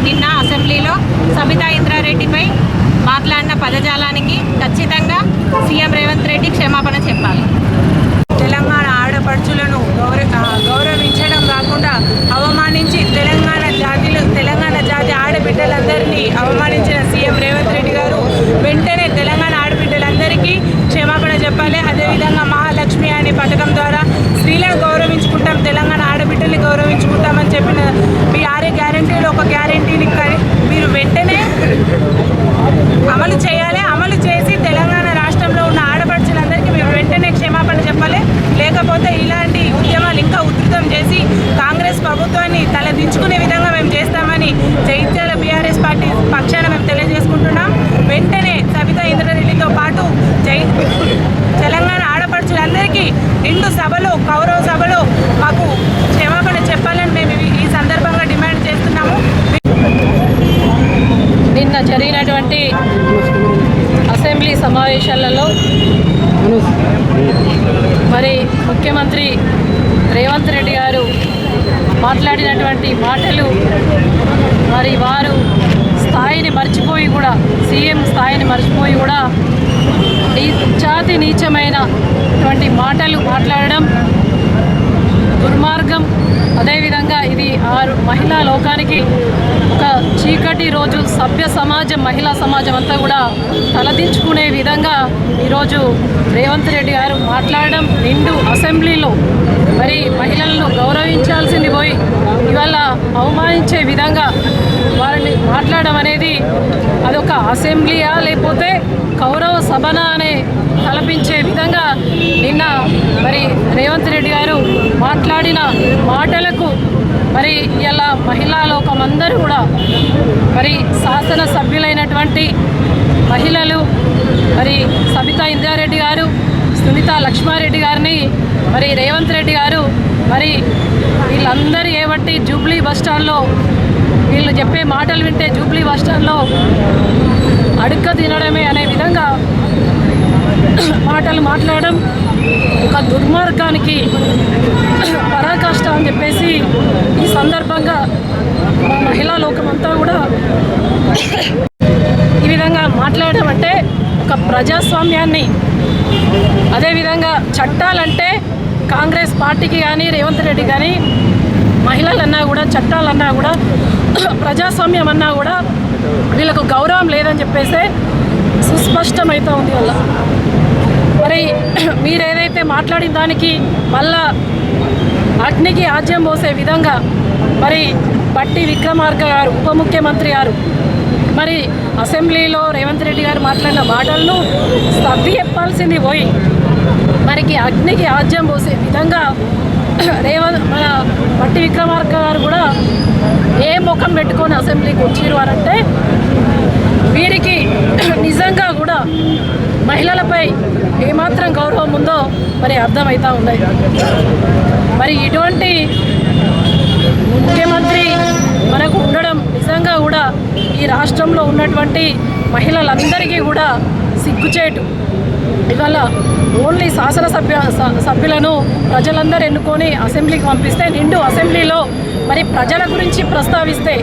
నిన్న అసెంబ్లీలో సబితా ఇంద్రారెడ్డిపై మాట్లాడిన పదజాలానికి ఖచ్చితంగా సీఎం రేవంత్ రెడ్డి క్షమాపణ చెప్పాలి. తెలంగాణ ఆడపడుచులను గౌరవించడం కాకుండా అవమానించి తెలంగాణ జాతి ఆడబిడ్డలందరినీ అవమానించిన సీఎం రేవంత్ రెడ్డి గారు వెంటనే తెలంగాణ ఆడబిడ్డలందరికీ క్షమాపణ చెప్పాలి. అదేవిధంగా మహాలక్ష్మి అనే పథకం ద్వారా స్త్రీలను గౌరవించుకుంటాం, తెలంగాణ ఆడబిడ్డల్ని గౌరవించుకుంటామని చెప్పిన మీ 6 గ్యారంటీలు ఒక గ్యారంటీని మీరు వెంటనే అమలు చేయాలి. అమలు చేసి తెలంగాణ రాష్ట్రంలో ఉన్న ఆడపడుచులందరికీ మీరు వెంటనే క్షమాపణ చెప్పాలి. లేకపోతే ఇలాంటి ఉద్యమాలు ఇంకా ఉధృతం చేసి కాంగ్రెస్ ప్రభుత్వాన్ని తలదించుకునే విధంగా మేము చేస్తామని జైత్యాల బీఆర్ఎస్ పార్టీ పక్షాన మేము తెలియజేసుకుంటున్నాం. వెంటనే సబితా ఇంద్రారెడ్డితో పాటు తెలంగాణ ఆడపడుచులందరికీ నిండు సభలో కౌరవ సభలో మాకు క్షమాపణ చెప్పాలని మేము ఈ సందర్భంగా డిమాండ్ చేస్తున్నాము. నిన్న జరిగినటువంటి అసెంబ్లీ సమావేశాలలో మరి ముఖ్యమంత్రి రేవంత్ రెడ్డి గారు మాట్లాడినటువంటి మాటలు మరి వారు స్థాయిని మర్చిపోయి కూడా సీఎం స్థాయిని మర్చిపోయి కూడా జాతి నీచమైనటువంటి మాటలు మాట్లాడడం దుర్మార్గం. అదేవిధంగా ఇది మహిళా లోకానికి ఒక చీకటి రోజు. సభ్య సమాజం, మహిళా సమాజం అంతా కూడా తలదించుకునే విధంగా ఈరోజు రేవంత్ రెడ్డి గారు మాట్లాడడం, నిండు అసెంబ్లీలో మరి మహిళలను గౌరవించాల్సింది పోయి ఇవాళ అవమానించే విధంగా వారిని మాట్లాడడం అనేది అదొక అసెంబ్లీయా లేకపోతే కౌరవ సభనా అనే తలపించే విధంగా నిన్న మరి రేవంత్ రెడ్డి గారు మాట్లాడిన మాటలకు మరి ఇలా మహిళా లోకం అందరూ కూడా మరి శాసనసభ్యులైనటువంటి మహిళలు మరి సబితా ఇంద్రారెడ్డి గారు, సునీతా లక్ష్మారెడ్డి గారిని మరి రేవంత్ రెడ్డి గారు మరి వీళ్ళందరూ ఏబట్టి జూబ్లీ బస్టాండ్లో వీళ్ళు చెప్పే మాటలు వింటే జూబ్లీ బస్టాండ్లో అడుక్క తినడమే అనే విధంగా మాటలు మాట్లాడడం ఒక దుర్మార్గానికి పరాకాష్ట అని చెప్పేసి ఈ సందర్భంగా మా మహిళా లోకమంతా కూడా ఈ విధంగా మాట్లాడడం అంటే ఒక ప్రజాస్వామ్యాన్ని, అదేవిధంగా చట్టాలంటే కాంగ్రెస్ పార్టీకి కానీ రేవంత్ రెడ్డి కానీ మహిళలన్నా కూడా చట్టాలన్నా కూడా ప్రజాస్వామ్యం అన్నా కూడా వీళ్ళకు గౌరవం లేదని చెప్పేసి సుస్పష్టమవుతూ ఉంది. వల్ల మరి మీరేదైతే మాట్లాడిన దానికి మళ్ళా అగ్నికి ఆజ్యం పోసే విధంగా మరి బట్టి విక్రమార్క గారు ఉప ముఖ్యమంత్రి గారు మరి అసెంబ్లీలో రేవంత్ రెడ్డి గారు మాట్లాడిన మాటలను సర్ది చెప్పాల్సింది పోయి మరికి అగ్నికి ఆజ్యం పోసే విధంగా మన బట్టి విక్రమార్క గారు కూడా ఏ ముఖం పెట్టుకొని అసెంబ్లీకి వచ్చిరు అనంటే వీరికి నిజంగా కూడా మహిళలపై ఏమాత్రం గౌరవం ఉందో మరి అర్థమవుతూ ఉన్నాయి. మరి ఇటువంటి ముఖ్యమంత్రి మనకు ఉండడం నిజంగా కూడా ఈ రాష్ట్రంలో ఉన్నటువంటి మహిళలందరికీ కూడా సిగ్గుచేటు. ఇవాళ ఓన్లీ సభ్యులను ప్రజలందరూ ఎన్నుకొని అసెంబ్లీకి పంపిస్తే నిండు అసెంబ్లీలో మరి ప్రజల గురించి ప్రస్తావిస్తే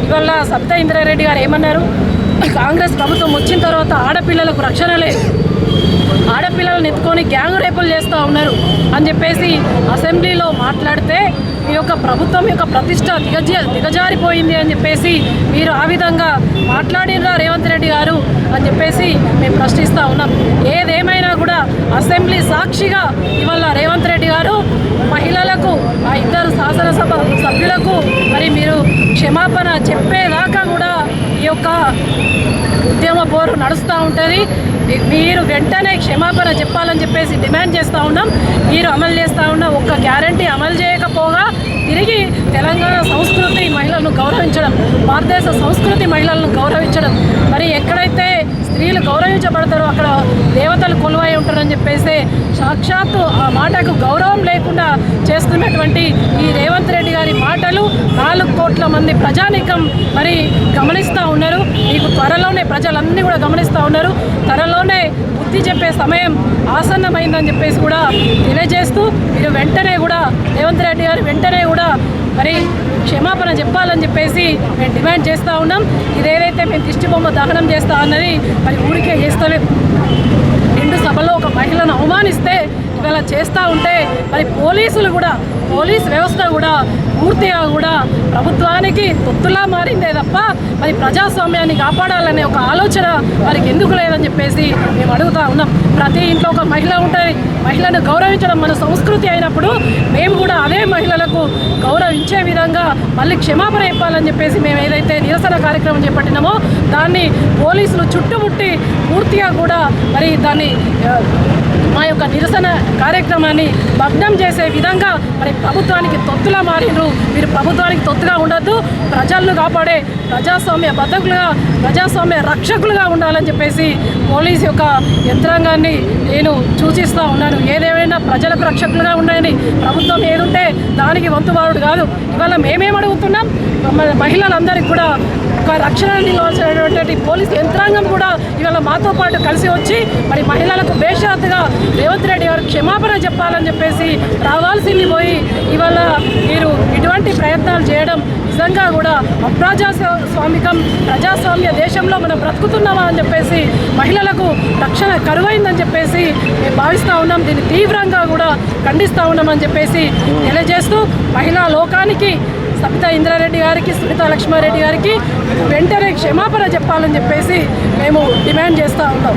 ఇవాళ సబితా ఇంద్రారెడ్డి గారు ఏమన్నారు, కాంగ్రెస్ ప్రభుత్వం వచ్చిన తర్వాత ఆడపిల్లలకు రక్షణ లేదు, ఆడపిల్లలను ఎత్తుకొని గ్యాంగ్ రేపులు చేస్తూ ఉన్నారు అని చెప్పేసి అసెంబ్లీలో మాట్లాడితే ఈ యొక్క ప్రభుత్వం యొక్క ప్రతిష్ట దిగజారిపోయింది అని చెప్పేసి మీరు ఆ విధంగా మాట్లాడినరా రేవంత్ రెడ్డి గారు అని చెప్పేసి మేము ప్రశ్నిస్తూ ఉన్నాం. ఏదేమైనా కూడా అసెంబ్లీ సాక్షిగా ఇవాళ రేవంత్ రెడ్డి గారు మహిళలకు ఆ 2 శాసనసభ సభ్యులకు మరి మీరు క్షమాపణ చెప్పేదాకా కూడా ఈ యొక్క ఉద్యమ పోరు నడుస్తూ ఉంటుంది. మీరు వెంటనే క్షమాపణ చెప్పాలని చెప్పేసి డిమాండ్ చేస్తూ ఉన్నాం. మీరు అమలు చేస్తూ ఉన్న ఒక్క గ్యారంటీ అమలు చేయకపోగా తిరిగి తెలంగాణ సంస్కృతి మహిళలను గౌరవించడం, భారతదేశ సంస్కృతి మహిళలను గౌరవించడం, మరి ఎక్కడైతే స్త్రీలు గౌరవించబడతారు, అక్కడ దేవతలు కొలువై ఉంటారని చెప్పేసి సాక్షాత్తు ఆ మాటకు గౌరవం లేకుండా చేస్తున్నటువంటి ఈ రేవంత్ రెడ్డి గారి మాటలు 4 కోట్ల మంది ప్రజానీకం మరి గమనిస్తూ ఉన్నారు. మీకు త్వరలోనే ప్రజలన్నీ కూడా గమనిస్తూ ఉన్నారు. త్వరలోనే బుద్ధి చెప్పే సమయం ఆసన్నమైందని చెప్పేసి కూడా తెలియజేస్తూ మీరు వెంటనే కూడా రేవంత్ రెడ్డి గారు వెంటనే కూడా మరి క్షమాపణ చెప్పాలని చెప్పేసి మేము డిమాండ్ చేస్తూ ఉన్నాం. ఇదేదైతే మేము దిష్టి బొమ్మ దహనం చేస్తా అన్నది మరి ఊరికే చేస్తలేదు. నిండు సభలో ఒక మహిళను అవమానిస్తే ఇవాళ చేస్తూ ఉంటే మరి పోలీస్ వ్యవస్థ కూడా పూర్తిగా కూడా ప్రభుత్వానికి తొత్తులా మారిందే తప్ప మరి ప్రజాస్వామ్యాన్ని కాపాడాలనే ఒక ఆలోచన వారికి ఎందుకు లేదని చెప్పేసి మేము అడుగుతూ ఉన్నాం. ప్రతి ఇంట్లో ఒక మహిళ ఉంటుంది. మహిళను గౌరవించడం మన సంస్కృతి అయినప్పుడు మేము కూడా అదే మహిళలకు గౌరవించే విధంగా మళ్ళీ క్షమాపణ చెప్పాలని చెప్పేసి మేము ఏదైతే నిరసన కార్యక్రమం చేపట్టినామో దాన్ని పోలీసులు చుట్టుముట్టి పూర్తిగా కూడా మరి దాన్ని మా యొక్క నిరసన కార్యక్రమాన్ని భగ్నం చేసే విధంగా మరి ప్రభుత్వానికి తొత్తులా మారినరు. మీరు ప్రభుత్వానికి తొత్తుగా ఉండొద్దు, ప్రజలను కాపాడే ప్రజాస్వామ్య బద్దకులుగా ప్రజాస్వామ్య రక్షకులుగా ఉండాలని చెప్పేసి పోలీస్ యొక్క యంత్రాంగాన్ని నేను సూచిస్తూ ఉన్నాను. ఏదేమైనా ప్రజలకు రక్షకులుగా ఉండండి. ప్రభుత్వం ఏదుంటే దానికి వంతువారుడు కాదు. ఇవాళ మేమేం అడుగుతున్నాం, మహిళలందరికీ కూడా ఒక రక్షణ నిలవాల్సినటువంటి పోలీస్ యంత్రాంగం కూడా ఇవాళ మాతో పాటు కలిసి వచ్చి మరి మహిళలకు బేషరతుగా రేవంత్ రెడ్డి గారు క్షమాపణ చెప్పాలని చెప్పేసి రావాల్సింది పోయి ఇవాళ మీరు ఇటువంటి ప్రయత్నాలు చేయడం నిజంగా కూడా అప్రజాస్వామికం ప్రజాస్వామ్య దేశంలో మనం బ్రతుకుతున్నామా అని చెప్పేసి మహిళలకు రక్షణ కరువైందని చెప్పేసి మేము భావిస్తూ ఉన్నాం. దీన్ని తీవ్రంగా కూడా ఖండిస్తూ ఉన్నామని చెప్పేసి తెలియజేస్తూ మహిళా లోకానికి సబితా ఇంద్రారెడ్డి గారికి సునీతా లక్ష్మారెడ్డి గారికి వెంటనే క్షమాపణ చెప్పాలని చెప్పేసి మేము డిమాండ్ చేస్తూ ఉన్నాం.